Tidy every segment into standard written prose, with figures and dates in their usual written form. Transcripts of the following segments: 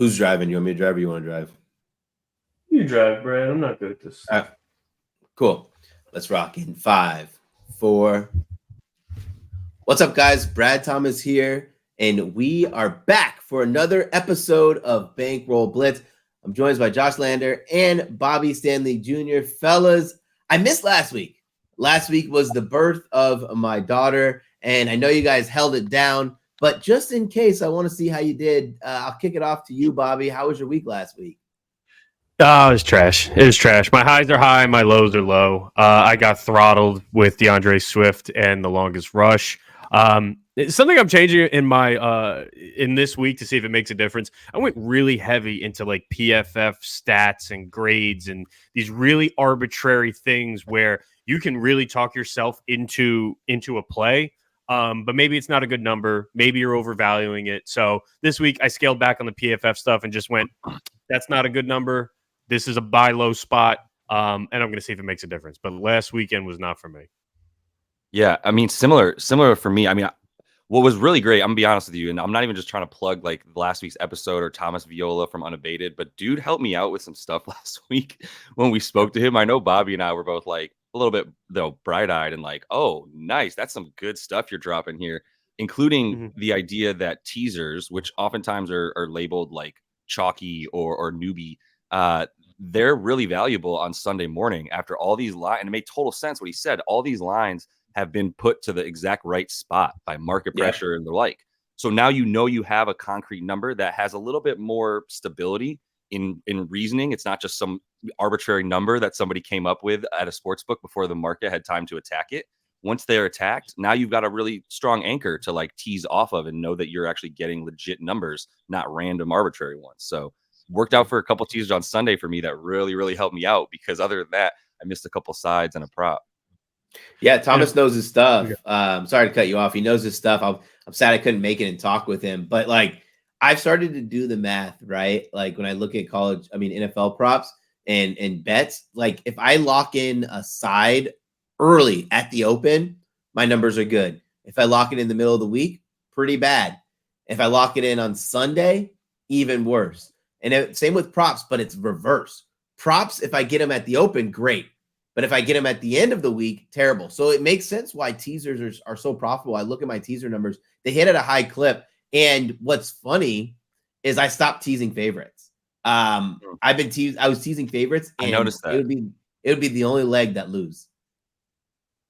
Who's driving? You want me to drive or you want to drive? You drive, Brad. I'm not good at this stuff. Cool. Let's rock in 5, 4. What's up, guys? Brad Thomas here, and we are back for another episode of Bankroll Blitz. I'm joined by Josh Lander and Bobby Stanley Jr. Fellas, I missed last week. Last week was the birth of my daughter, and I know you guys held it down, but just in case, I want to see how you did. I'll kick it off to you, Bobby. How was your week last week? Oh, it was trash. It was trash. My highs are high, my lows are low. I got throttled with DeAndre Swift and the longest rush. It's something I'm changing in my in this week to see if it makes a difference. I went really heavy into like PFF stats and grades and these really arbitrary things where you can really talk yourself into a play. But maybe it's not a good number. Maybe you're overvaluing it. So this week I scaled back on the PFF stuff and just went, that's not a good number. This is a buy low spot. And I'm going to see if it makes a difference. But last weekend was not for me. Yeah, I mean, similar for me. I mean, what was really great, I'm going to be honest with you, and I'm not even just trying to plug like last week's episode or Thomas Viola from Unabated, but dude helped me out with some stuff last week when we spoke to him. I know Bobby and I were both like a little bit, bright-eyed and like, oh, nice. That's some good stuff you're dropping here, including the idea that teasers, which oftentimes are labeled like chalky or newbie, they're really valuable on Sunday morning after all these lines. And it made total sense what he said. All these lines have been put to the exact right spot by market pressure and the like. So now you have a concrete number that has a little bit more stability in reasoning. It's not just some arbitrary number that somebody came up with at a sports book before the market had time to attack it. Once they're attacked, now you've got a really strong anchor to like tease off of and know that you're actually getting legit numbers, not random arbitrary ones. So worked out for a couple teasers on Sunday for me that really, really helped me out, because other than that, I missed a couple sides and a prop. Yeah, Thomas knows his stuff. Sorry to cut you off. He knows his stuff. I'm sad I couldn't make it and talk with him. But like, I've started to do the math, right? Like when I look at NFL props and bets, like if I lock in a side early at the open, my numbers are good. If I lock it in the middle of the week, pretty bad. If I lock it in on Sunday, even worse. And same with props, but it's reverse. Props, if I get them at the open, great. But if I get them at the end of the week, terrible. So it makes sense why teasers are so profitable. I look at my teaser numbers. They hit at a high clip. And what's funny is I stopped teasing favorites. I was teasing favorites. And I noticed that. It would be the only leg that lose.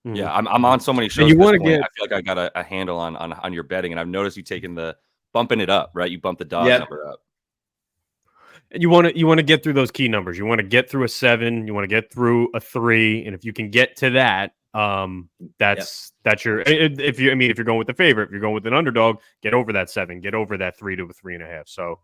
Yeah, I'm on so many shows. You want to get? I feel like I got a handle on your betting, and I've noticed you taking bumping it up, right? You bump the dog number up. And you want to get through those key numbers. You want to get through a 7. You want to get through a 3, and if you can get to that, that's your. If you're going with the favorite, if you're going with an underdog, get over that 7, get over that 3 to a 3.5. So,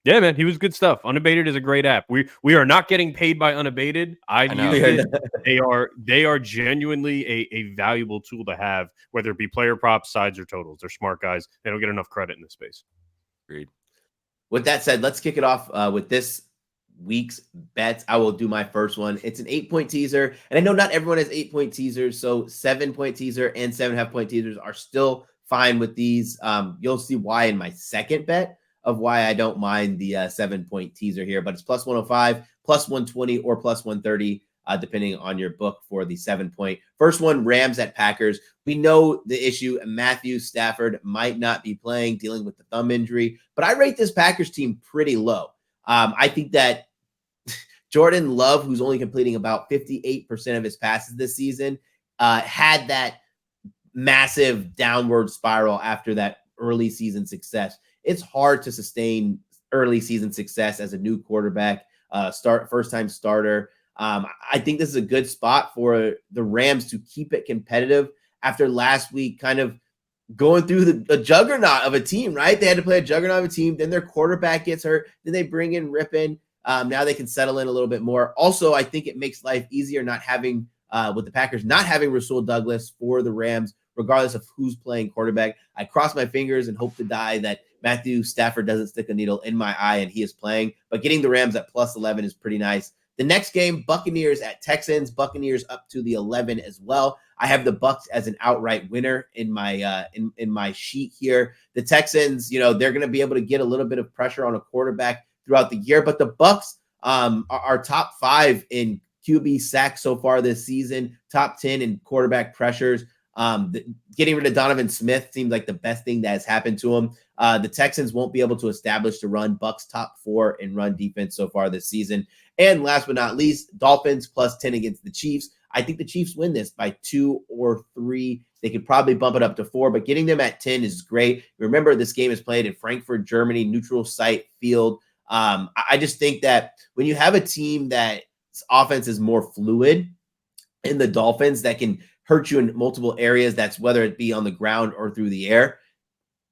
yeah, man, he was good stuff. Unabated is a great app. We are not getting paid by Unabated. I've used it. They are genuinely a valuable tool to have, whether it be player props, sides, or totals. They're smart guys. They don't get enough credit in this space. Agreed. With that said, let's kick it off with this week's bets. I will do my first one. It's an 8-point teaser. And I know not everyone has 8-point teasers. So 7-point teaser and 7.5-point teasers are still fine with these. You'll see why in my second bet of why I don't mind the 7-point teaser here. But it's plus 105, plus 120, or plus 130, depending on your book for the 7-point. First one, Rams at Packers. We know the issue. Matthew Stafford might not be playing, dealing with the thumb injury, but I rate this Packers team pretty low. I think that Jordan Love, who's only completing about 58% of his passes this season, had that massive downward spiral after that early season success. It's hard to sustain early season success as a new quarterback, first-time starter. I think this is a good spot for the Rams to keep it competitive after last week kind of going through a juggernaut of a team, right? They had to play a juggernaut of a team. Then their quarterback gets hurt. Then they bring in Rippon. Now they can settle in a little bit more. Also, I think it makes life easier not having, with the Packers, not having Rasul Douglas for the Rams, regardless of who's playing quarterback. I cross my fingers and hope to die that Matthew Stafford doesn't stick a needle in my eye and he is playing. But getting the Rams at plus 11 is pretty nice. The next game, Buccaneers at Texans. Buccaneers up to the 11 as well. I have the Bucks as an outright winner in my in my sheet here. The Texans, they're going to be able to get a little bit of pressure on a quarterback throughout the year, but the Bucks are top 5 in QB sacks so far this season, top 10 in quarterback pressures. Getting rid of Donovan Smith seems like the best thing that has happened to him. The Texans won't be able to establish the run. Bucks top 4 in run defense so far this season. And last but not least, Dolphins plus 10 against the Chiefs. I think the Chiefs win this by 2 or 3. They could probably bump it up to 4, but getting them at 10 is great. Remember, this game is played in Frankfurt, Germany, neutral site field. I just think that when you have a team that offense is more fluid in the Dolphins that can hurt you in multiple areas, that's whether it be on the ground or through the air,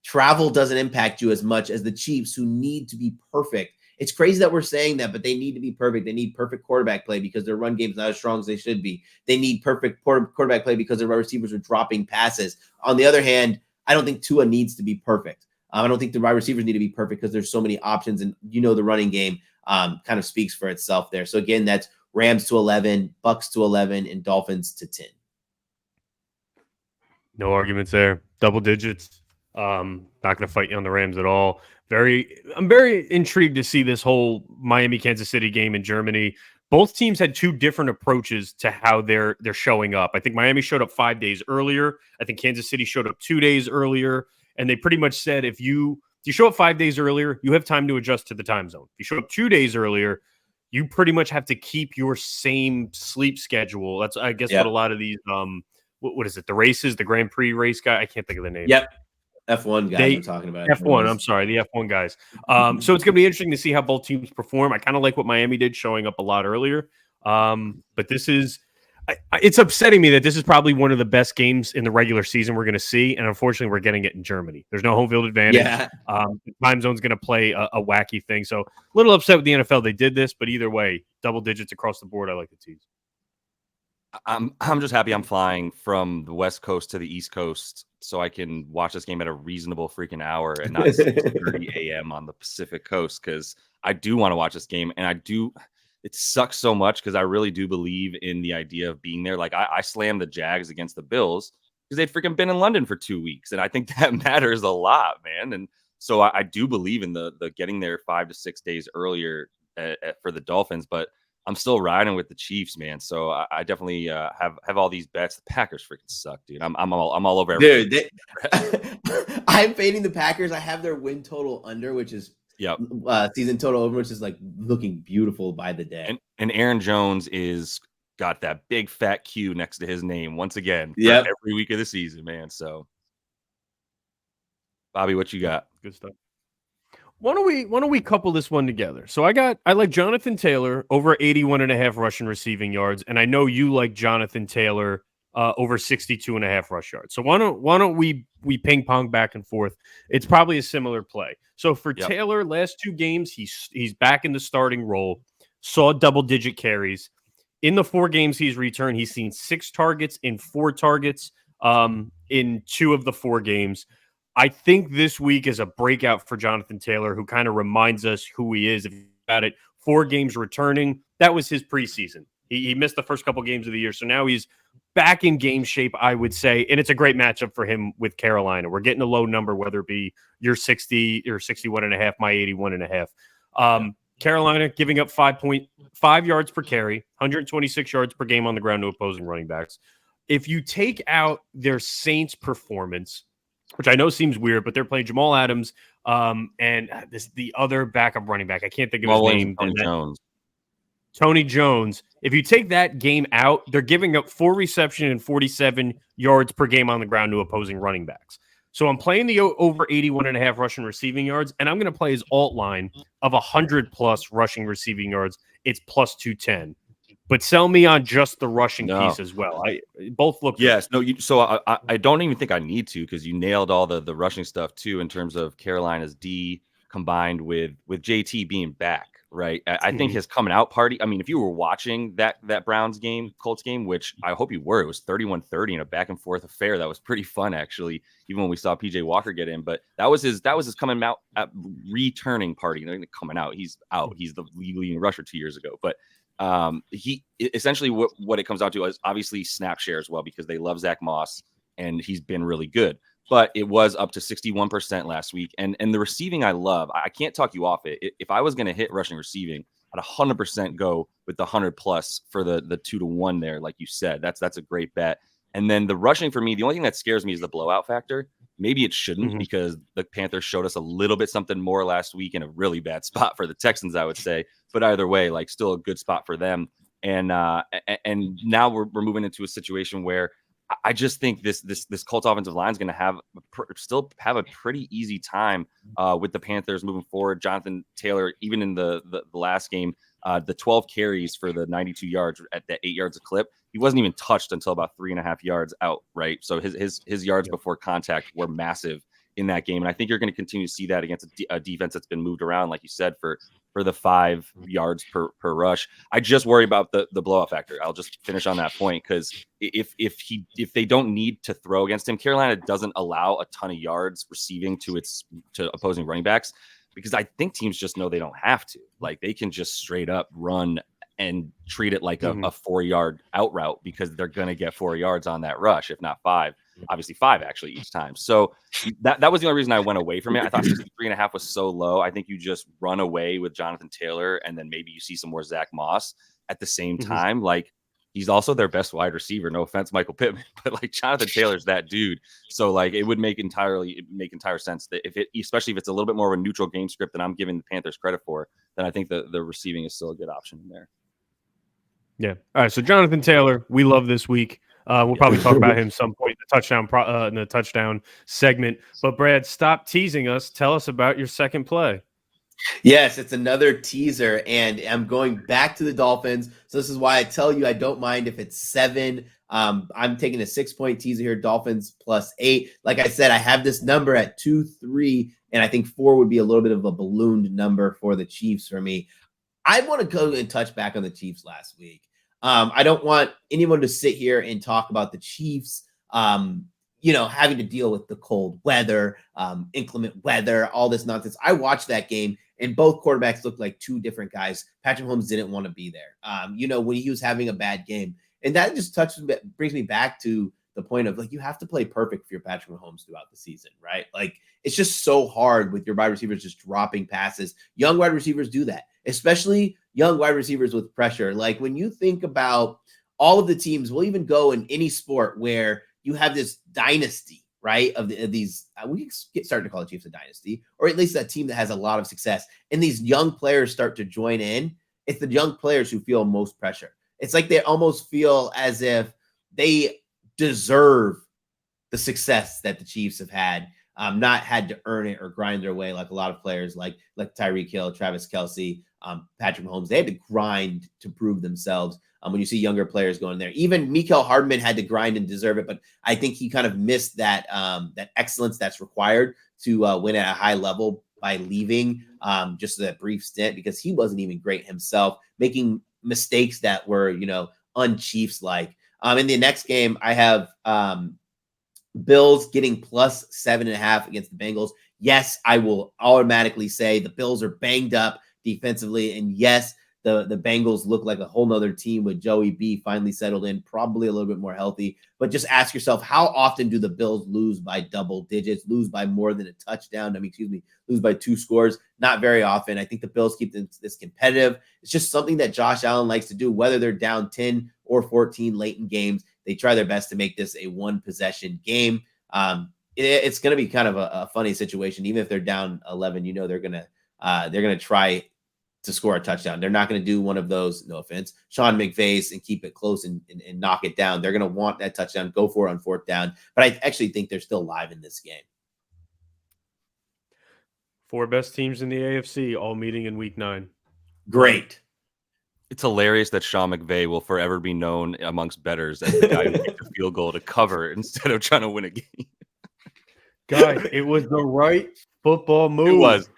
travel doesn't impact you as much as the Chiefs, who need to be perfect. It's crazy that we're saying that, but they need to be perfect. They need perfect quarterback play because their run game is not as strong as they should be. They need perfect quarterback play because their receivers are dropping passes. On the other hand, I don't think Tua needs to be perfect. I don't think the wide receivers need to be perfect because there's so many options, and the running game kind of speaks for itself there. So again, that's Rams to 11, Bucks to 11, and Dolphins to 10. No arguments there. Double digits. Not going to fight you on the Rams at all. I'm very intrigued to see this whole Miami-Kansas City game in Germany. Both teams had 2 different approaches to how they're showing up. I think Miami showed up 5 days earlier. I think Kansas City showed up 2 days earlier. And they pretty much said, if you show up 5 days earlier, you have time to adjust to the time zone. If you show up 2 days earlier, you pretty much have to keep your same sleep schedule. That's, I guess, what a lot of these, what is it? The races, the Grand Prix race guy. I can't think of the name. Yep. F1 guys I'm talking about. F1, I'm sorry, the F1 guys. So it's going to be interesting to see how both teams perform. I kind of like what Miami did, showing up a lot earlier. But this is, it's upsetting me that this is probably one of the best games in the regular season we're going to see. And unfortunately, we're getting it in Germany. There's no home field advantage. Yeah. The time zone's going to play a wacky thing. So a little upset with the NFL they did this, but either way, double digits across the board. I like the teams. I'm just happy I'm flying from the West Coast to the East Coast so I can watch this game at a reasonable freaking hour and not 6:30 a.m. on the Pacific Coast, because I do want to watch this game. And it sucks so much because I really do believe in the idea of being there. Like I slammed the Jags against the Bills because they'd freaking been in London for 2 weeks. And I think that matters a lot, man. And so I do believe in the getting there 5 to 6 days earlier for the Dolphins, but I'm still riding with the Chiefs, man. So I definitely have all these bets. The Packers freaking suck, dude. I'm all over everything. Dude, I'm fading the Packers. I have their win total under, which is season total over, which is like looking beautiful by the day. And Aaron Jones got that big fat Q next to his name once again. Yep. Every week of the season, man. So, Bobby, what you got? Good stuff. Why don't we couple this one together? So I like Jonathan Taylor over 81.5 rushing receiving yards, and I know you like Jonathan Taylor over 62.5 rush yards. So why don't we ping pong back and forth? It's probably a similar play. So for Taylor, last 2 games he's back in the starting role, saw double digit carries. In the 4 games he's returned, he's seen 6 targets in 4 targets in 2 of the 4 games. I think this week is a breakout for Jonathan Taylor, who kind of reminds us who he is. If you think about it, 4 games returning, that was his preseason. He missed the first couple games of the year, so now he's back in game shape, I would say, and it's a great matchup for him with Carolina. We're getting a low number, whether it be your 60 or 61.5, my 81.5. Carolina giving up 5.5 yards per carry, 126 yards per game on the ground to opposing running backs. If you take out their Saints performance, which I know seems weird, but they're playing Jamal Adams and the other backup running back. I can't think of his name. Tony Jones. If you take that game out, they're giving up 4 reception and 47 yards per game on the ground to opposing running backs. So I'm playing the over 81.5 rushing receiving yards, and I'm going to play his alt line of 100+ rushing receiving yards. It's plus 210. But sell me on just the rushing piece as well. Both look yes. Good. No. So I don't even think I need to, because you nailed all the rushing stuff too in terms of Carolina's D combined with JT being back. Right. I think his coming out party. I mean, if you were watching that Browns game, Colts game, which I hope you were, it was 31-30 in a back and forth affair. That was pretty fun, actually, even when we saw PJ Walker get in. But that was his coming out returning party. Coming out. He's out. He's the leading rusher 2 years ago. But He essentially what it comes down to is obviously snap share as well, because they love Zach Moss and he's been really good. But it was up to 61% last week. And the receiving I love. I can't talk you off it. If I was going to hit rushing receiving, I'd 100% go with the 100 plus for the 2-1 there, like you said. That's a great bet. And then the rushing for me, the only thing that scares me is the blowout factor. Maybe it shouldn't, because the Panthers showed us a little bit something more last week in a really bad spot for the Texans, I would say. But either way, like, still a good spot for them. And now we're moving into a situation where I just think this Colts offensive line is going to still have a pretty easy time with the Panthers moving forward. Jonathan Taylor, even in the last game, the 12 carries for the 92 yards at the 8 yards a clip, he wasn't even touched until about 3.5 yards out, right? So his yards before contact were massive in that game. And I think you're going to continue to see that against a defense that's been moved around, like you said, for the 5 yards per rush. I just worry about the blowout factor. I'll just finish on that point, because if they don't need to throw against him, Carolina doesn't allow a ton of yards receiving to opposing running backs, because I think teams just know they don't have to. Like, they can just straight up run and treat it like a 4-yard out route, because they're going to get 4 yards on that rush, if not 5. Obviously 5 actually each time. So that was the only reason I went away from it. I thought 63.5 was so low. I think you just run away with Jonathan Taylor, and then maybe you see some more Zach Moss at the same time. Like, he's also their best wide receiver. No offense, Michael Pittman, but like, Jonathan Taylor's that dude. So like, it would make entire sense that especially if it's a little bit more of a neutral game script than I'm giving the Panthers credit for, then I think the receiving is still a good option in there. Yeah. All right. So Jonathan Taylor, we love this week. We'll probably talk about him some point in the touchdown segment. But Brad, stop teasing us. Tell us about your second play. Yes, it's another teaser, and I'm going back to the Dolphins. So this is why I tell you I don't mind if it's 7. I'm taking a 6-point teaser here, Dolphins +8. Like I said, I have this number at 2-3, and I think 4 would be a little bit of a ballooned number for the Chiefs for me. I want to go and touch back on the Chiefs last week. I don't want anyone to sit here and talk about the Chiefs, having to deal with the cold weather, inclement weather, all this nonsense. I watched that game, and both quarterbacks looked like 2 different guys. Patrick Mahomes didn't want to be there, when he was having a bad game. And that just brings me back to the point of, like, you have to play perfect for your Patrick Mahomes throughout the season, right? Like, it's just so hard with your wide receivers just dropping passes. Young wide receivers do that, especially young wide receivers with pressure. Like, when you think about all of the teams, we'll even go in any sport where you have this dynasty, right? Of these, we get started to call the Chiefs a dynasty, or at least a team that has a lot of success. And these young players start to join in. It's the young players who feel most pressure. It's like they almost feel as if they deserve the success that the Chiefs have had, not had to earn it or grind their way like a lot of players like Tyreek Hill, Travis Kelce, Patrick Mahomes. They had to grind to prove themselves. When you see younger players going there, even Mecole Hardman had to grind and deserve it, but I think he kind of missed that excellence that's required to win at a high level by leaving just that brief stint, because he wasn't even great himself, making mistakes that were un-Chiefs like. In the next game, I have Bills getting +7.5 against the Bengals. Yes, I will automatically say the Bills are banged up defensively, and yes, the Bengals look like a whole nother team with Joey B finally settled in, probably a little bit more healthy. But just ask yourself, how often do the Bills lose by double digits, lose by more than a touchdown? Lose by 2 scores? Not very often. I think the Bills keep this competitive. It's just something that Josh Allen likes to do, whether they're down 10 or 14 late in games. They try their best to make this a 1-possession game. It's going to be kind of a funny situation. Even if they're down 11, they're going to try to score a touchdown. They're not going to do one of those, no offense, Sean McVay's and keep it close and knock it down. They're going to want that touchdown, go for it on 4th down. But I actually think they're still live in this game. 4 best teams in the AFC all meeting in week 9. Great. It's hilarious that Sean McVay will forever be known amongst bettors as the guy who kicked a field goal to cover instead of trying to win a game. Guys, it was the right football move. It was.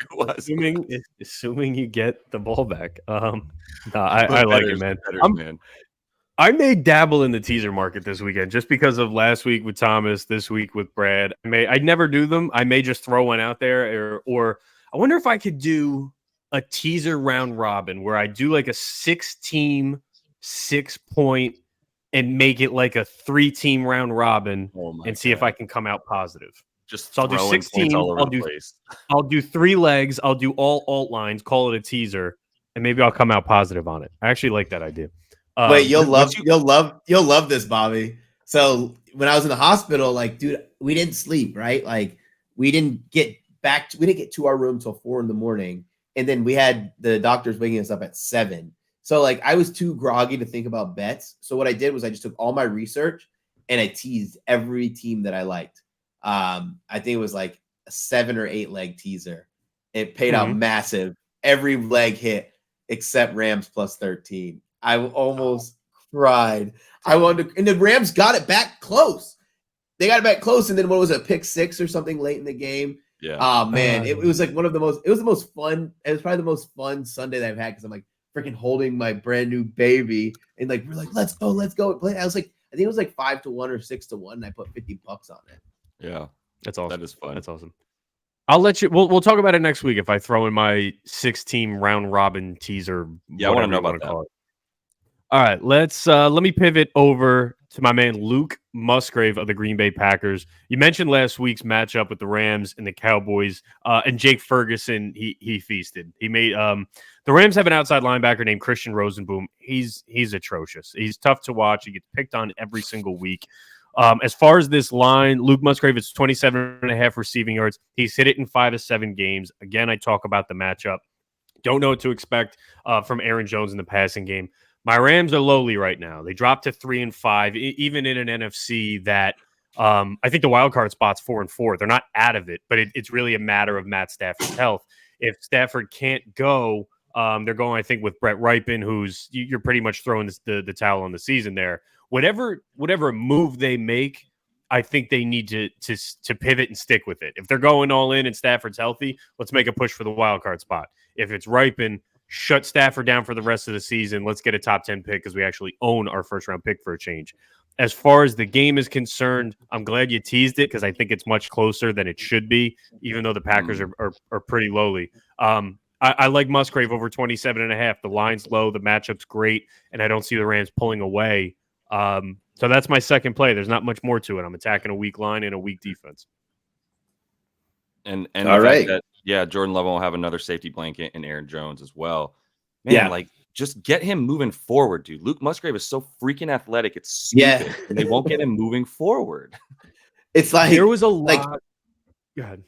Assuming you get the ball back. I like it, man. Man. I may dabble in the teaser market this weekend just because of last week with Thomas, this week with Brad. I never do them. I may just throw one out there, or I wonder if I could do a teaser round robin where I do like a 6-team, 6-point, and make it like a 3-team round robin and see if I can come out positive. Just So I'll do throwing 6 points teams. all over the place. I'll do 3 legs. I'll do all alt lines. Call it a teaser, and maybe I'll come out positive on it. I actually like that idea. Wait, you'll love this, Bobby. So when I was in the hospital, like, dude, we didn't sleep, right? Like, we didn't get to our room till 4 a.m, and then we had the doctors waking us up at 7. So like, I was too groggy to think about bets. So what I did was I just took all my research and I teased every team that I liked. I think it was like a 7 or 8 leg teaser. It paid out massive. Every leg hit except Rams plus 13. I almost cried. I wanted to, and the Rams got it back close. They got it back close, and then what was it, pick 6 or something late in the game? Yeah. Oh man, it was like one of the most. It was the most fun. It was probably the most fun Sunday that I've had because I'm like freaking holding my brand new baby, and like we're like, let's go play. I was like, I think it was like 5-1 or 6-1, and I put $50 on it. Yeah, that's awesome. That is fun. That's awesome. I'll let you. We'll talk about it next week if I throw in my 6-team round robin teaser. Yeah, I want to know about that. Call it. All right, let me pivot over to my man Luke Musgrave of the Green Bay Packers. You mentioned last week's matchup with the Rams and the Cowboys, and Jake Ferguson. He feasted. He made the Rams have an outside linebacker named Christian Rosenboom. He's atrocious. He's tough to watch. He gets picked on every single week. As far as this line, Luke Musgrave is 27.5 receiving yards. He's hit it in 5 of 7 games. Again, I talk about the matchup. Don't know what to expect from Aaron Jones in the passing game. My Rams are lowly right now. They dropped to 3-5, even in an NFC that I think the wild card spot's 4-4. They're not out of it, but it's really a matter of Matt Stafford's health. If Stafford can't go, they're going, I think, with Brett Ripon, who's you're pretty much throwing the towel on the season there. Whatever move they make, I think they need to pivot and stick with it. If they're going all in and Stafford's healthy, let's make a push for the wild card spot. If it's Ripon, shut Stafford down for the rest of the season. Let's get a top 10 pick because we actually own our first round pick for a change. As far as the game is concerned, I'm glad you teased it because I think it's much closer than it should be, even though the Packers are pretty lowly. I like Musgrave over 27.5. The line's low, the matchup's great, and I don't see the Rams pulling away. So that's my second play. There's not much more to it. I'm attacking a weak line and a weak defense. And all right. Jordan Love will have another safety blanket and Aaron Jones as well. Man, like just get him moving forward, dude. Luke Musgrave is so freaking athletic. It's stupid. And they won't get him moving forward. It's like there was a lot. Go ahead.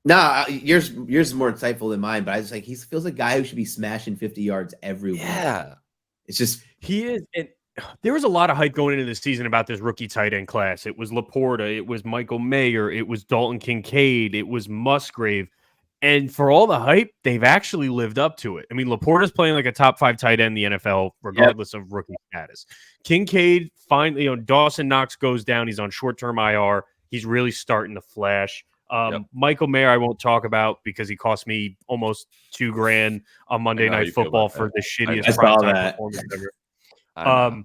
Nah, yours is more insightful than mine, but I was like, he feels like a guy who should be smashing 50 yards every week. Yeah. It's just he is. And there was a lot of hype going into this season about this rookie tight end class. It was Laporta, it was Michael Mayer, it was Dalton Kincaid, it was Musgrave. And for all the hype, they've actually lived up to it. I mean, Laporta's playing like a top 5 tight end in the NFL, regardless of rookie status. Kincaid, finally, Dawson Knox goes down. He's on short-term IR. He's really starting to flash. Michael Mayer, I won't talk about because he cost me almost $2,000 on Monday Night Football for the shittiest primetime performance ever.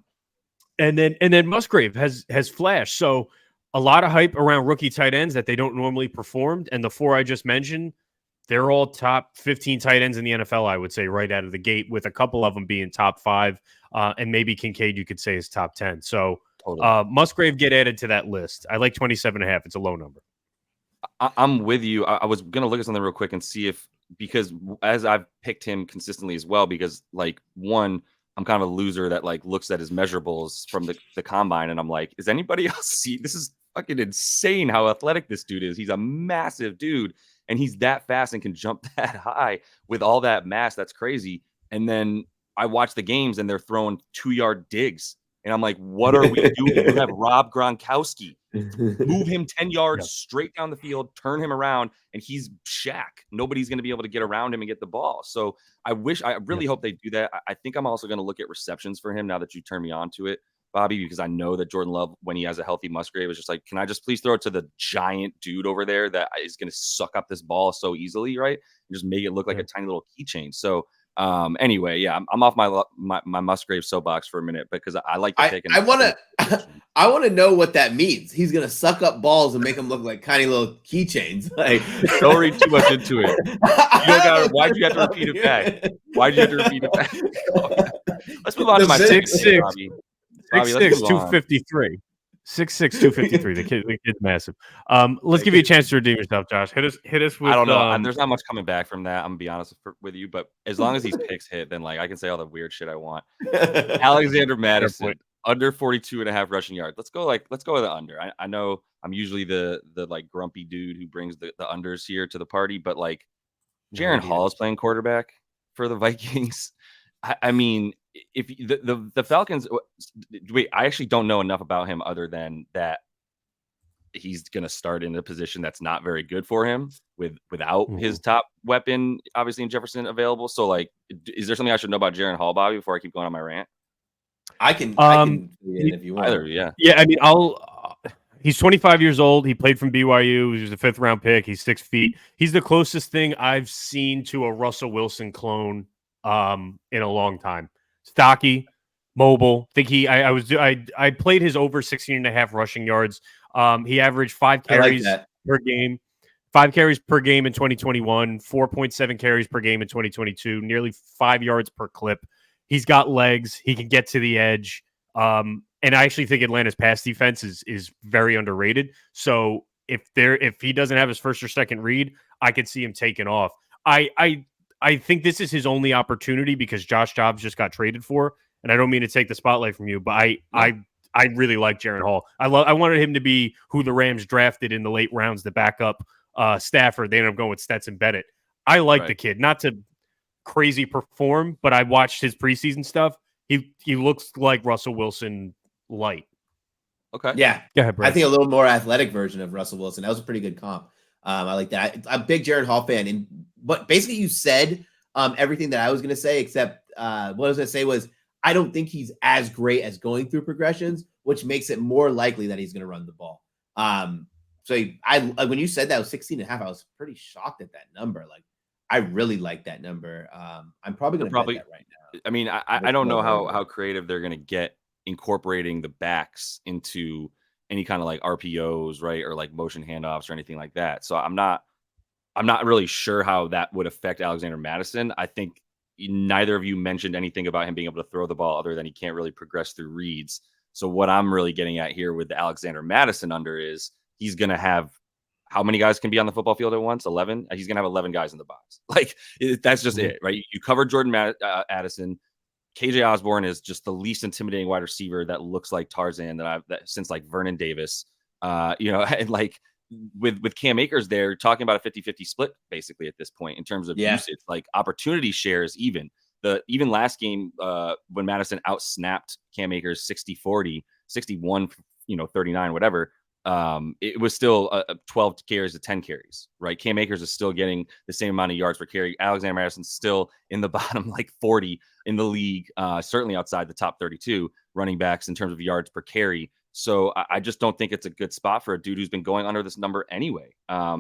And then Musgrave has flashed. So a lot of hype around rookie tight ends that they don't normally perform. And the 4 I just mentioned, they're all top 15 tight ends in the NFL, I would say, right out of the gate, with a couple of them being top 5. And maybe Kincaid, you could say, is top 10. So Musgrave get added to that list. I like 27.5. It's a low number. I'm with you. I was going to look at something real quick and see if, because as I've picked him consistently as well, because like one, I'm kind of a loser that like looks at his measurables from the combine. And I'm like, is anybody else see? This is fucking insane how athletic this dude is. He's a massive dude and he's that fast and can jump that high with all that mass. That's crazy. And then I watch the games and they're throwing 2-yard digs. And I'm like, what are we doing? You have Rob Gronkowski. Move him 10 yards straight down the field, turn him around, and he's Shaq. Nobody's going to be able to get around him and get the ball. So I really hope they do that. I think I'm also going to look at receptions for him now that you turn me on to it, Bobby, because I know that Jordan Love, when he has a healthy Musgrave, is just like, can I just please throw it to the giant dude over there that is going to suck up this ball so easily, right? And just make it look like a tiny little keychain. So Anyway, yeah, I'm off my Musgrave soapbox for a minute because I like the pick. I want to I want to know what that means. He's gonna suck up balls and make them look like tiny little keychains. Like, don't read too much into it. You don't got. Why'd you have to repeat it back? Why'd you have to repeat it back? Let's move on to my 6'6", Robbie. 6'6", 253. 6'6", 253. The kid's massive. Let's give you a chance to redeem yourself, Josh. Hit us with. I don't know. There's not much coming back from that. I'm gonna be honest with you, but as long as these picks hit, then like I can say all the weird shit I want. Alexander Madison under 42.5 rushing yards. Let's go with the under. I know I'm usually the like grumpy dude who brings the unders here to the party, but like Jaron Hall is playing quarterback for the Vikings. I mean, if the Falcons wait, I actually don't know enough about him other than that he's going to start in a position that's not very good for him without his top weapon, obviously in Jefferson available. So like, is there something I should know about Jaron Hall, Bobby, before I keep going on my rant? I can if you want. Either, yeah. I mean, he's 25 years old. He played from BYU. He was a 5th round pick. He's 6 feet. He's the closest thing I've seen to a Russell Wilson clone in a long time. Stocky, mobile. I played his over 16.5 rushing yards. He averaged 5 carries per game. 5 carries per game in 2021, 4.7 carries per game in 2022, nearly 5 yards per clip. He's got legs. He can get to the edge. And I actually think Atlanta's pass defense is very underrated. So if he doesn't have his first or second read, I could see him taking off. I think this is his only opportunity because Josh Jacobs just got traded for. And I don't mean to take the spotlight from you, but I really like Jaron Hall. I wanted him to be who the Rams drafted in the late rounds to back up Stafford. They ended up going with Stetson Bennett. I like the kid, not to crazy perform, but I watched his preseason stuff. He looks like Russell Wilson light. Okay. Yeah. Go ahead, Brad. I think a little more athletic version of Russell Wilson. That was a pretty good comp. I like that. I'm a big Jaron Hall fan. But basically you said everything that I was going to say, except what I was going to say was I don't think he's as great as going through progressions, which makes it more likely that he's going to run the ball. So when you said that was 16.5, I was pretty shocked at that number. Like, I really like that number. I'm probably going to bet that right now. I mean, I don't know how creative they're going to get incorporating the backs into any kind of like RPOs, right? Or like motion handoffs or anything like that. So I'm not really sure how that would affect Alexander Madison. I think neither of you mentioned anything about him being able to throw the ball other than he can't really progress through reads. So what I'm really getting at here with the Alexander Madison under is he's going to have how many guys can be on the football field at once? 11. He's going to have 11 guys in the box. Like that's just it, right? You covered Jordan Addison. KJ Osborne is just the least intimidating wide receiver that looks like Tarzan since like Vernon Davis, and like with Cam Akers there talking about a 50-50 split basically at this point in terms of usage, like opportunity shares, even last game when Madison outsnapped Cam Akers 60-40, 61, 39, whatever. It was still 12 carries to 10 carries, right? Cam Akers is still getting the same amount of yards per carry. Alexander Madison's still in the bottom like 40 in the league, certainly outside the top 32 running backs in terms of yards per carry. So I just don't think it's a good spot for a dude who's been going under this number anyway.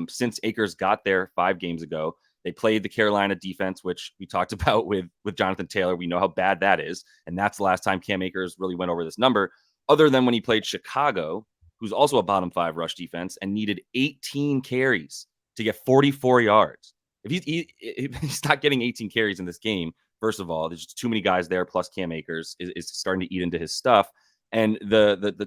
Since Akers got there 5 games ago, they played the Carolina defense, which we talked about with Jonathan Taylor. We know how bad that is. And that's the last time Cam Akers really went over this number, other than when he played Chicago, who's also a bottom 5 rush defense and needed 18 carries to get 44 yards. If he's not getting 18 carries in this game, first of all, there's just too many guys there. Plus Cam Akers is starting to eat into his stuff. And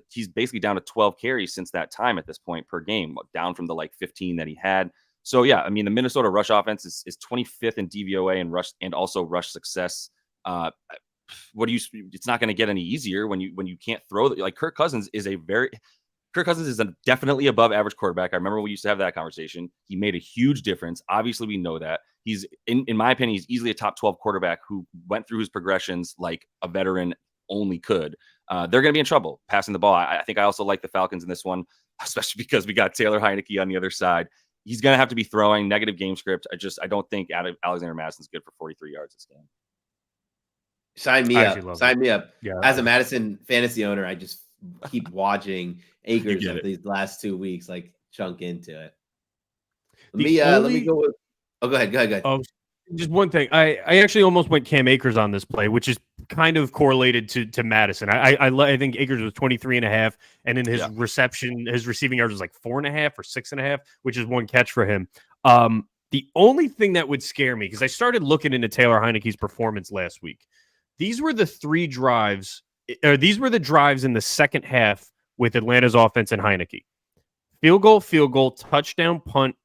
he's basically down to 12 carries since that time at this point per game, down from the like 15 that he had. So yeah, I mean, the Minnesota rush offense is 25th in DVOA and rush and also rush success. It's not going to get any easier when you can't throw. Like Kirk Cousins is definitely above average quarterback. I remember we used to have that conversation. He made a huge difference. Obviously, we know that. He's, in my opinion, he's easily a top 12 quarterback who went through his progressions like a veteran only could. They're going to be in trouble passing the ball. I think I also like the Falcons in this one, especially because we got Taylor Heineke on the other side. He's going to have to be throwing negative game script. I don't think Alexander Madison's good for 43 yards this game. Sign me up. Yeah. As a Madison fantasy owner, I just keep watching Akers these last 2 weeks, like chunk into it. Let me go with. Oh, go ahead. Oh, Just one thing. I actually almost went Cam Akers on this play, which is kind of correlated to Madison. I think Akers was 23.5, and then his receiving yards was like 4.5 or 6.5, which is one catch for him. The only thing that would scare me, because I started looking into Taylor Heineke's performance last week. These were the drives in the second half with Atlanta's offense and Heineke. Field goal, touchdown, punt,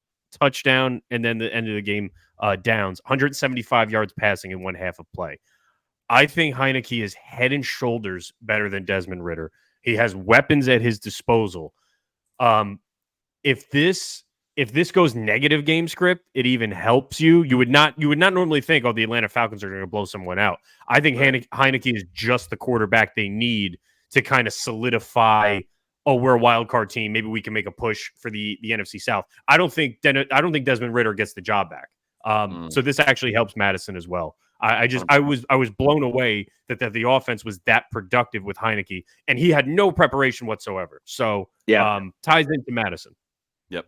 touchdown, and then the end of the game downs. 175 yards passing in one half of play. I think Heineke is head and shoulders better than Desmond Ridder. He has weapons at his disposal. If this goes negative game script, it even helps you. You would not normally think, oh, the Atlanta Falcons are going to blow someone out. I think Heineke is just the quarterback they need to kind of solidify, oh, we're a wild card team. Maybe we can make a push for the NFC South. I don't think Desmond Ridder gets the job back. So this actually helps Madison as well. I was blown away that the offense was that productive with Heineke, and he had no preparation whatsoever. So ties into Madison. Yep.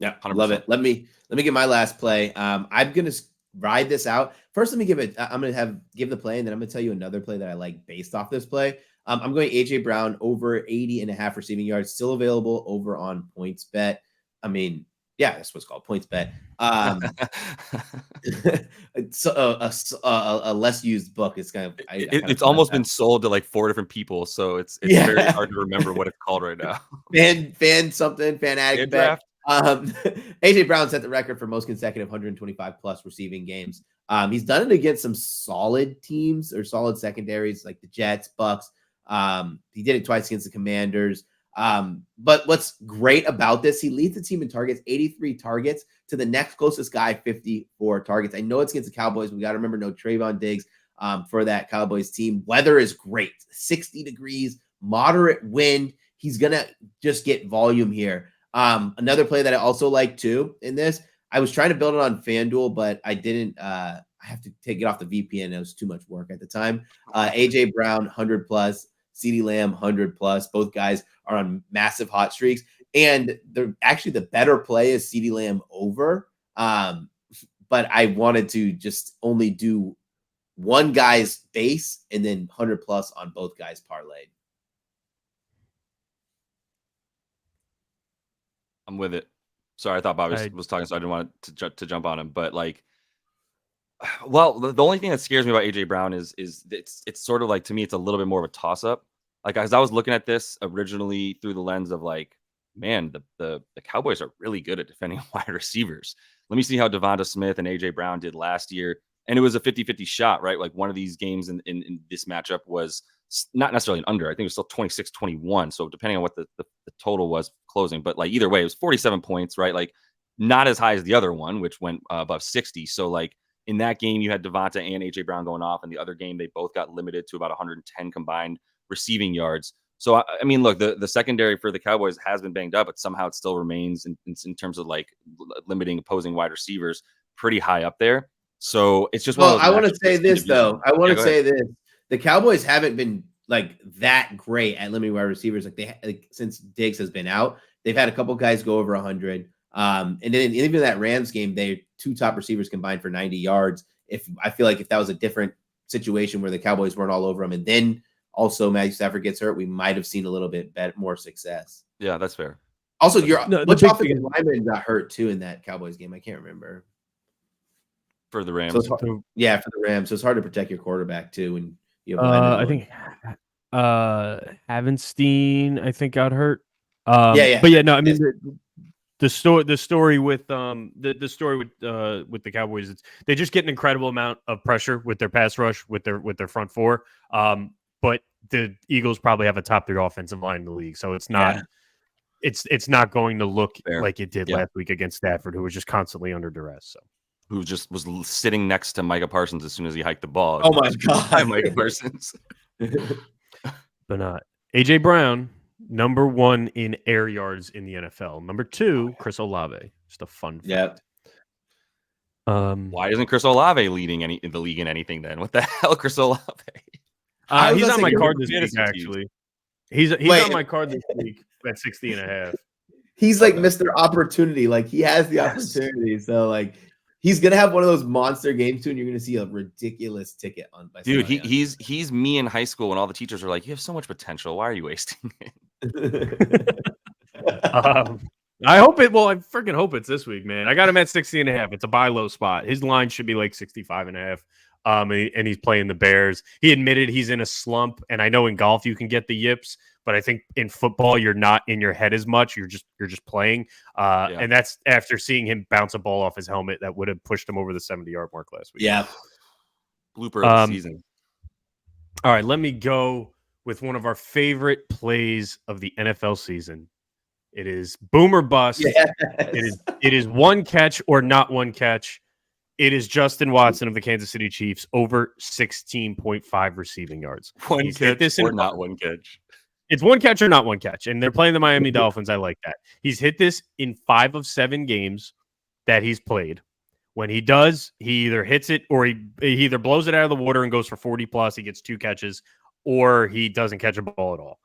Yeah, 100%. love it. Let me get my last play. I'm gonna ride this out. First, let me give the play, and then I'm gonna tell you another play that I like based off this play. I'm going AJ Brown over 80.5 receiving yards, still available over on PointsBet. I mean, yeah, that's what's called PointsBet. It's a less used book. It's kind of it's almost been sold to like 4 different people, so it's very hard to remember what it's called right now. Fan addict bet. AJ Brown set the record for most consecutive 125 plus receiving games. He's done it against some solid teams or solid secondaries like the Jets, Bucks. He did it twice against the Commanders. But what's great about this, he leads the team in targets, 83 targets to the next closest guy, 54 targets. I know it's against the Cowboys. We got to remember no Trayvon Diggs for that Cowboys team. Weather is great, 60 degrees, moderate wind. He's going to just get volume here. Another play that I also like too in this, I was trying to build it on FanDuel, but I didn't. I have to take it off the VPN. It was too much work at the time. AJ Brown, 100 plus, CeeDee Lamb, 100 plus. Both guys are on massive hot streaks. And the better play is CeeDee Lamb over. But I wanted to just only do one guy's base and then 100 plus on both guys parlayed. I'm with it. Sorry, I thought Bobby was talking, so I didn't want to jump on him. But like, well, the only thing that scares me about AJ Brown is it's sort of like, to me, it's a little bit more of a toss up. Like, as I was looking at this originally through the lens of like, man, the Cowboys are really good at defending wide receivers. Let me see how Devonta Smith and AJ Brown did last year. And it was a 50-50 shot, right? Like one of these games in this matchup was not necessarily an under. I think it was still 26-21. So depending on what the total was closing, but like either way, it was 47 points, right? Like not as high as the other one, which went above 60. So like in that game, you had Devonta and AJ Brown going off. And the other game, they both got limited to about 110 combined receiving yards. So, I mean, look, the secondary for the Cowboys has been banged up, but somehow it still remains in terms of like limiting opposing wide receivers pretty high up there. So it's just I want to say this, though. I want to say this. The Cowboys haven't been like that great at limiting wide receivers. Like since Diggs has been out, they've had a couple guys go over 100. And then even that Rams game, they 2 top receivers combined for 90 yards. I feel like if that was a different situation where the Cowboys weren't all over them, and then also Matthew Stafford gets hurt, we might have seen a little bit more success. Yeah, that's fair. Also, which offensive lineman got hurt too in that Cowboys game? I can't remember. For the Rams. For the Rams. So it's hard to protect your quarterback too. When you have I think Havenstein, I think, got hurt. But yeah, no, I mean the story with the Cowboys, they just get an incredible amount of pressure with their pass rush, with their front four. But the Eagles probably have a top 3 offensive line in the league, so it's not it's not going to look like it did last week against Stafford, who was just constantly under duress. So. Who just was sitting next to Micah Parsons as soon as he hiked the ball. Oh my God, Micah Parsons. But not AJ Brown, number 1 in air yards in the NFL. Number 2, Chris Olave. Just a fun fact. Why isn't Chris Olave leading in the league in anything then? What the hell, Chris Olave? He's on my card this week, actually. He's on my card this week at 60.5. He's like Mr. Opportunity. Like he has the opportunity. So like He's gonna have one of those monster games too, and you're gonna see a ridiculous ticket on. By Dude, somebody he's me in high school when all the teachers are like, "You have so much potential. Why are you wasting it?" I hope it. Well, I freaking hope it's this week, man. I got him at 60.5. It's a buy low spot. His line should be like 65.5. And he's playing the Bears. He admitted he's in a slump, and I know in golf you can get the yips, but I think in football you're not in your head as much. You're just playing, and that's after seeing him bounce a ball off his helmet that would have pushed him over the 70-yard mark last week. Yeah, blooper of the season. All right, let me go with one of our favorite plays of the NFL season. It is boom or bust. Yes. It is one catch or not one catch. It is Justin Watson of the Kansas City Chiefs over 16.5 receiving yards. One catch or not one catch. It's one catch or not one catch. And they're playing the Miami Dolphins. I like that. He's hit this in 5 of 7 games that he's played. When he does, he either hits it or he either blows it out of the water and goes for 40 plus. He gets 2 catches, or he doesn't catch a ball at all.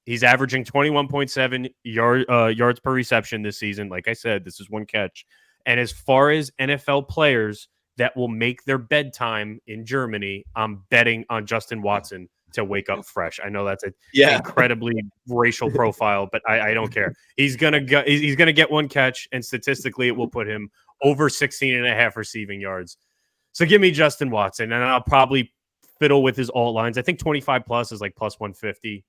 He's averaging 21.7 yards per reception this season. Like I said, this is one catch. And as far as NFL players that will make their bedtime in Germany, I'm betting on Justin Watson to wake up fresh. I know that's an incredibly racial profile, but I don't care. He's gonna get one catch, and statistically, it will put him over 16.5 receiving yards. So give me Justin Watson, and I'll probably fiddle with his alt lines. I think 25 plus is like plus 150.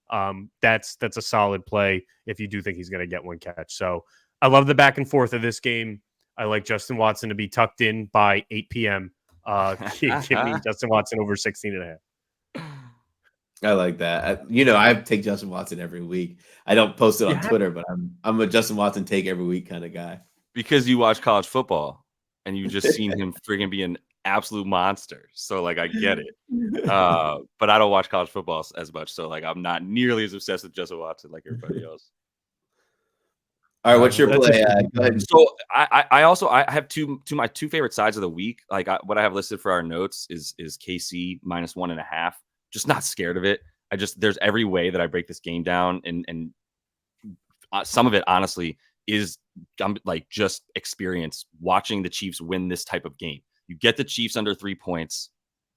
That's a solid play if you do think he's gonna get one catch. So I love the back and forth of this game. I like Justin Watson to be tucked in by 8 p.m. Give me Justin Watson over 16.5. I like that. I take Justin Watson every week. I don't post it on Twitter, but I'm a Justin Watson take every week kind of guy. Because you watch college football and you just seen him friggin' be an absolute monster. So like I get it. But I don't watch college football as much. So like I'm not nearly as obsessed with Justin Watson like everybody else. All right, what's your play? Go ahead. So I have my two favorite sides of the week. Like what I have listed for our notes is KC minus 1.5. Just not scared of it. There's every way that I break this game down, and some of it honestly is like just experience watching the Chiefs win this type of game. You get the Chiefs under 3 points,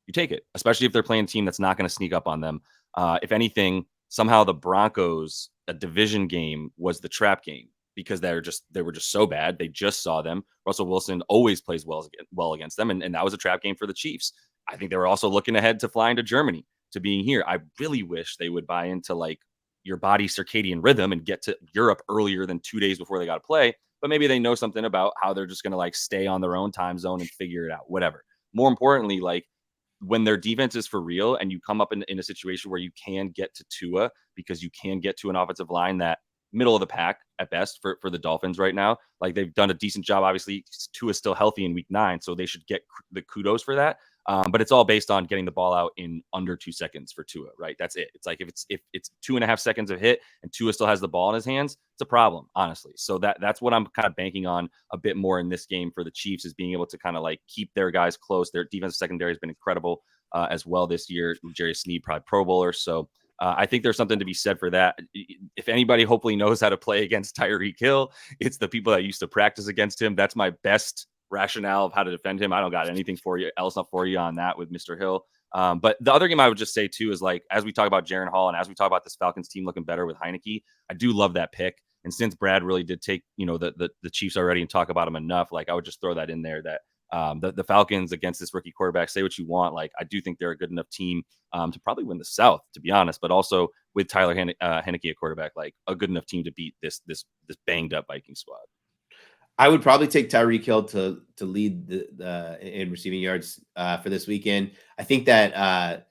you take it, especially if they're playing a team that's not going to sneak up on them. If anything, somehow the Broncos, a division game, was the trap game. Because they were just so bad. They just saw them. Russell Wilson always plays well against them, and that was a trap game for the Chiefs. I think they were also looking ahead to flying to Germany, to being here. I really wish they would buy into like your body's circadian rhythm and get to Europe earlier than 2 days before they got to play. But maybe they know something about how they're just going to like stay on their own time zone and figure it out, whatever. More importantly, like when their defense is for real and you come up in a situation where you can get to Tua because you can get to an offensive line that middle of the pack at best for the Dolphins right now. Like they've done a decent job. Obviously, Tua is still healthy in week 9, so they should get the kudos for that. But it's all based on getting the ball out in under 2 seconds for Tua, right? That's it. It's like if it's 2.5 seconds of hit and Tua still has the ball in his hands, it's a problem, honestly. So that's what I'm kind of banking on a bit more in this game for the Chiefs, is being able to kind of like keep their guys close. Their defensive secondary has been incredible as well this year. Jerry Sneed, probably Pro Bowler. So I think there's something to be said for that. If anybody hopefully knows how to play against Tyreek Hill, it's the people that used to practice against him. That's my best rationale of how to defend him. I don't got anything else for you on that with Mr. Hill. But the other game I would just say too is like, as we talk about Jaren Hall and as we talk about this Falcons team looking better with Heineke, I do love that pick. And since Brad really did take, the Chiefs already and talk about him enough, like I would just throw that in there that the Falcons against this rookie quarterback, say what you want. Like I do think they're a good enough team to probably win the South, to be honest, but also with Tyler Heineke at quarterback, like a good enough team to beat this banged up Viking squad. I would probably take Tyreek Hill to lead in receiving yards for this weekend. I think that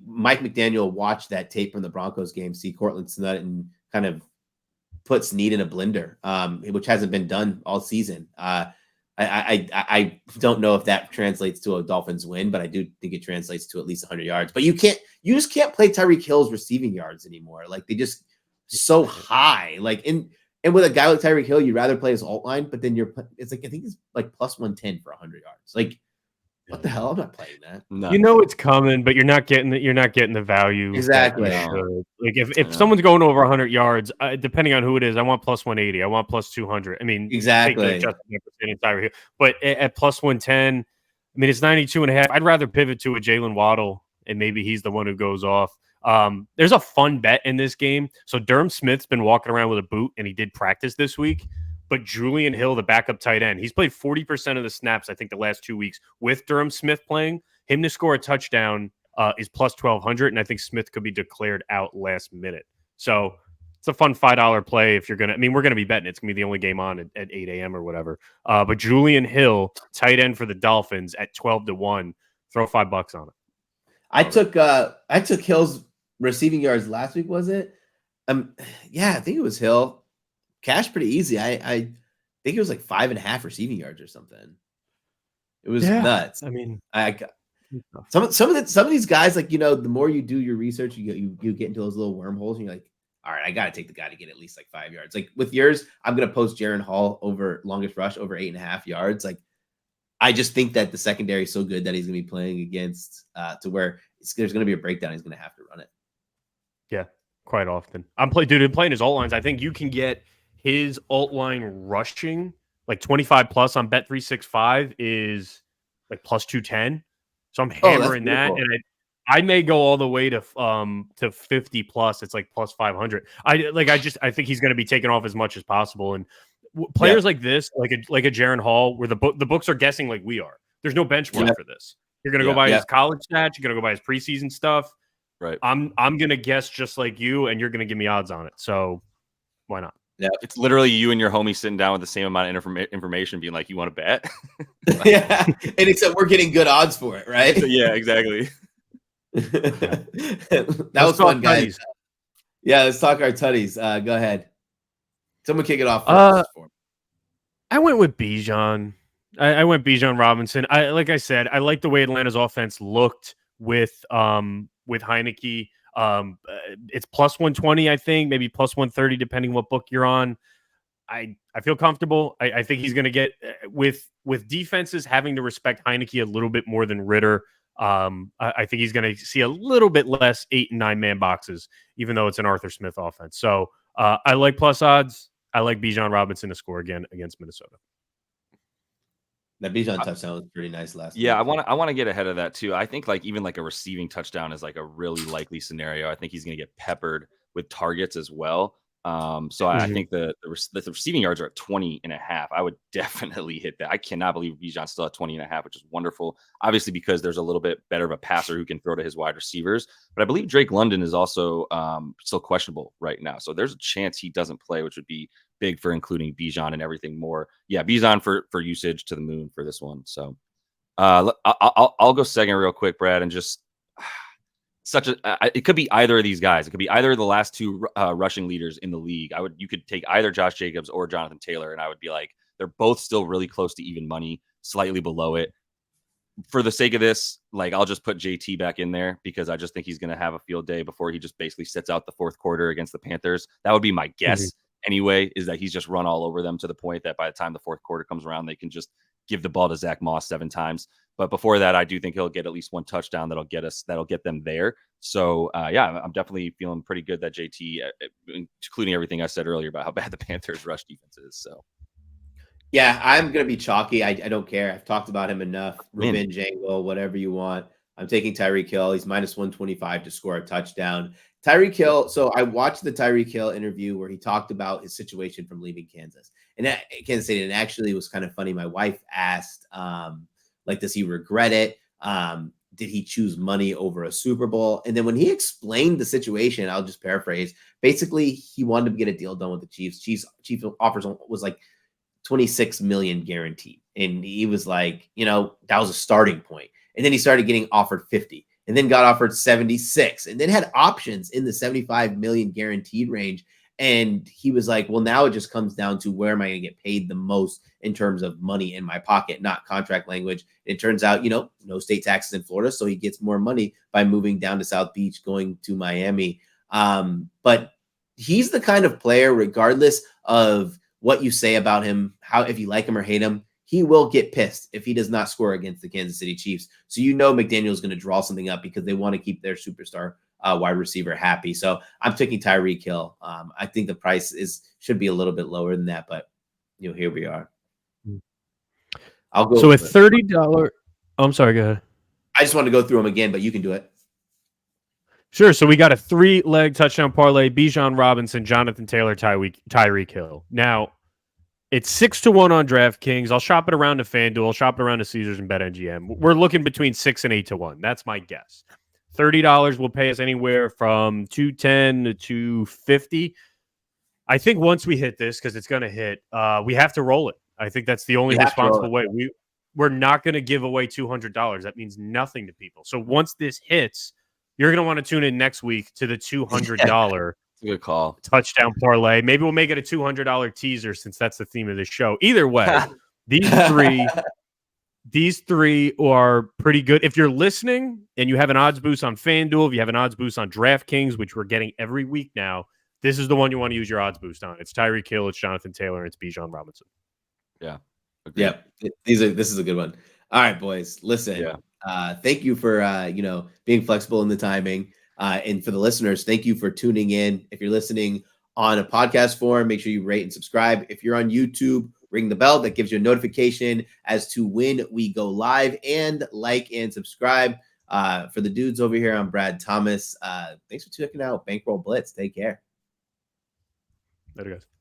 Mike McDaniel watched that tape from the Broncos game, see Cortland Sutton, and kind of put Snead in a blender, which hasn't been done all season. I don't know if that translates to a Dolphins win, but I do think it translates to at least 100 yards. But you just can't play Tyreek Hill's receiving yards anymore. Like they just so high. Like and with a guy like Tyreek Hill, you'd rather play his alt line, but then it's like I think it's like plus 110 for 100 yards. Like What the hell? I'm not playing that. No. You know it's coming, but you're not getting the value Exactly. that you should. Like I if know. someone's going over 100 yards, depending on who it is, I want plus 180. I want plus 200. I mean, Exactly. take the Justin Jefferson and Tyreek Hill. But at plus 110, I mean, it's 92.5. I'd rather pivot to a Jalen Waddle, and maybe he's the one who goes off. There's a fun bet in this game. So Durham Smith's been walking around with a boot, and he did practice this week. But Julian Hill, the backup tight end, he's played 40% of the snaps, I think, the last 2 weeks with Durham Smith playing. Him to score a touchdown is plus 1,200, and I think Smith could be declared out last minute. So it's a fun $5 play if you're going to – I mean, we're going to be betting. It's going to be the only game on at 8 a.m. or whatever. But Julian Hill, tight end for the Dolphins at 12-1, throw $5 on it. I took Hill's receiving yards last week, was it? Yeah, I think it was Hill. Cash pretty easy. I think it was like 5.5 receiving yards or something. It was nuts. I mean, some of these guys, like, you know, the more you do your research, you get into those little wormholes, and you're like, all right, I got to take the guy to get at least like 5 yards. Like with yours, I'm gonna post Jaron Hall over longest rush over 8.5 yards. Like, I just think that the secondary is so good that he's gonna be playing against to where there's gonna be a breakdown. He's gonna have to run it. Yeah, quite often. I'm playing his alt lines. I think you can get his alt line rushing like 25 plus on Bet365 is like plus 210. So I'm hammering that, and I may go all the way to 50 plus. It's like plus 500. I think he's going to be taken off as much as possible. And players like this, like a Jaron Hall, where the books are guessing like we are. There's no benchmark for this. You're going to go by his college stats. You're going to go by his preseason stuff. Right. I'm going to guess just like you, and you're going to give me odds on it. So why not? Yeah, it's literally you and your homie sitting down with the same amount of information, being like, "You want to bet?" Yeah, and except we're getting good odds for it, right? Yeah, exactly. That was fun, guys. Yeah, let's talk our tutties. Go ahead. Someone kick it off. I went with Bijan. I went Bijan Robinson. Like I said, I like the way Atlanta's offense looked with Heineke. It's plus 120, I think, maybe plus 130, depending what book you're on. I feel comfortable. I think he's going to get with defenses having to respect Heineke a little bit more than Ritter. I think he's going to see a little bit less 8 and 9 man boxes, even though it's an Arthur Smith offense. So I like plus odds. I like Bijan Robinson to score again against Minnesota. That Bijan touchdown was pretty nice last week. Yeah, I want to get ahead of that too. I think like even like a receiving touchdown is like a really likely scenario. I think he's going to get peppered with targets as well. I think the receiving yards are at 20.5. I would definitely hit that. I cannot believe Bijan's still at 20.5, which is wonderful. Obviously, because there's a little bit better of a passer who can throw to his wide receivers. But I believe Drake London is also still questionable right now. So there's a chance he doesn't play, which would be big for including Bijan and everything more. Yeah, Bijan for usage to the moon for this one. So I'll go second real quick, Brad, and just it could be either of these guys. It could be either of the last two rushing leaders in the league. You could take either Josh Jacobs or Jonathan Taylor, and I would be like, they're both still really close to even money, slightly below it. For the sake of this, like, I'll just put JT back in there because I just think he's going to have a field day before he just basically sits out the fourth quarter against the Panthers. That would be my guess anyway, is that he's just run all over them to the point that by the time the fourth quarter comes around, they can just give the ball to Zach Moss 7 times. But before that, I do think he'll get at least one touchdown that'll get them there. So, I'm definitely feeling pretty good that JT, including everything I said earlier about how bad the Panthers rush defense is. So, yeah, I'm going to be chalky. I don't care. I've talked about him enough. Revenge angle, whatever you want. I'm taking Tyreek Hill. He's minus 125 to score a touchdown. Tyreek Hill. So I watched the Tyreek Hill interview where he talked about his situation from leaving Kansas City. And actually it was kind of funny. My wife asked, does he regret it? Did he choose money over a Super Bowl? And then when he explained the situation, I'll just paraphrase. Basically, he wanted to get a deal done with the Chiefs. Chiefs offers was like 26 million guaranteed. And he was like, that was a starting point. And then he started getting offered 50 and then got offered 76 and then had options in the 75 million guaranteed range. And he was like, well, now it just comes down to where am I going to get paid the most in terms of money in my pocket, not contract language. It turns out, no state taxes in Florida. So he gets more money by moving down to South Beach, going to Miami. But he's the kind of player, regardless of what you say about him, if you like him or hate him, he will get pissed if he does not score against the Kansas City Chiefs. So McDaniel is going to draw something up because they want to keep their superstar wide receiver happy. So I'm taking Tyreek Hill. I think the price should be a little bit lower than that, but here we are. I'll go. So with $30, I'm sorry, go ahead. I just want to go through them again, but you can do it. Sure. So we got a 3-leg touchdown parlay: Bijan Robinson, Jonathan Taylor, Tyreek Hill. Now it's 6-1 on DraftKings. I'll shop it around to FanDuel. I'll shop it around to Caesars and BetMGM. We're looking between 6 and 8-1. That's my guess. $30 will pay us anywhere from $210 to $250. I think once we hit this, because it's going to hit, we have to roll it. I think that's the only responsible way. We're not going to give away $200. That means nothing to people. So once this hits, you're going to want to tune in next week to the $200 good call touchdown parlay. Maybe we'll make it a $200 teaser since that's the theme of the show. Either way, these three are pretty good. If you're listening and you have an odds boost on FanDuel, if you have an odds boost on DraftKings, which we're getting every week now, this is the one you want to use your odds boost on. It's Tyreek Hill, it's Jonathan Taylor, and it's Bijan Robinson. Yeah. Agreed. Yeah. This is a good one. All right, boys. Listen. Yeah. Thank you for being flexible in the timing. And for the listeners, thank you for tuning in. If you're listening on a podcast form, make sure you rate and subscribe. If you're on YouTube, ring the bell. That gives you a notification as to when we go live, and like and subscribe. For the dudes over here, I'm Brad Thomas. Thanks for checking out Bankroll Blitz. Take care. Later, guys.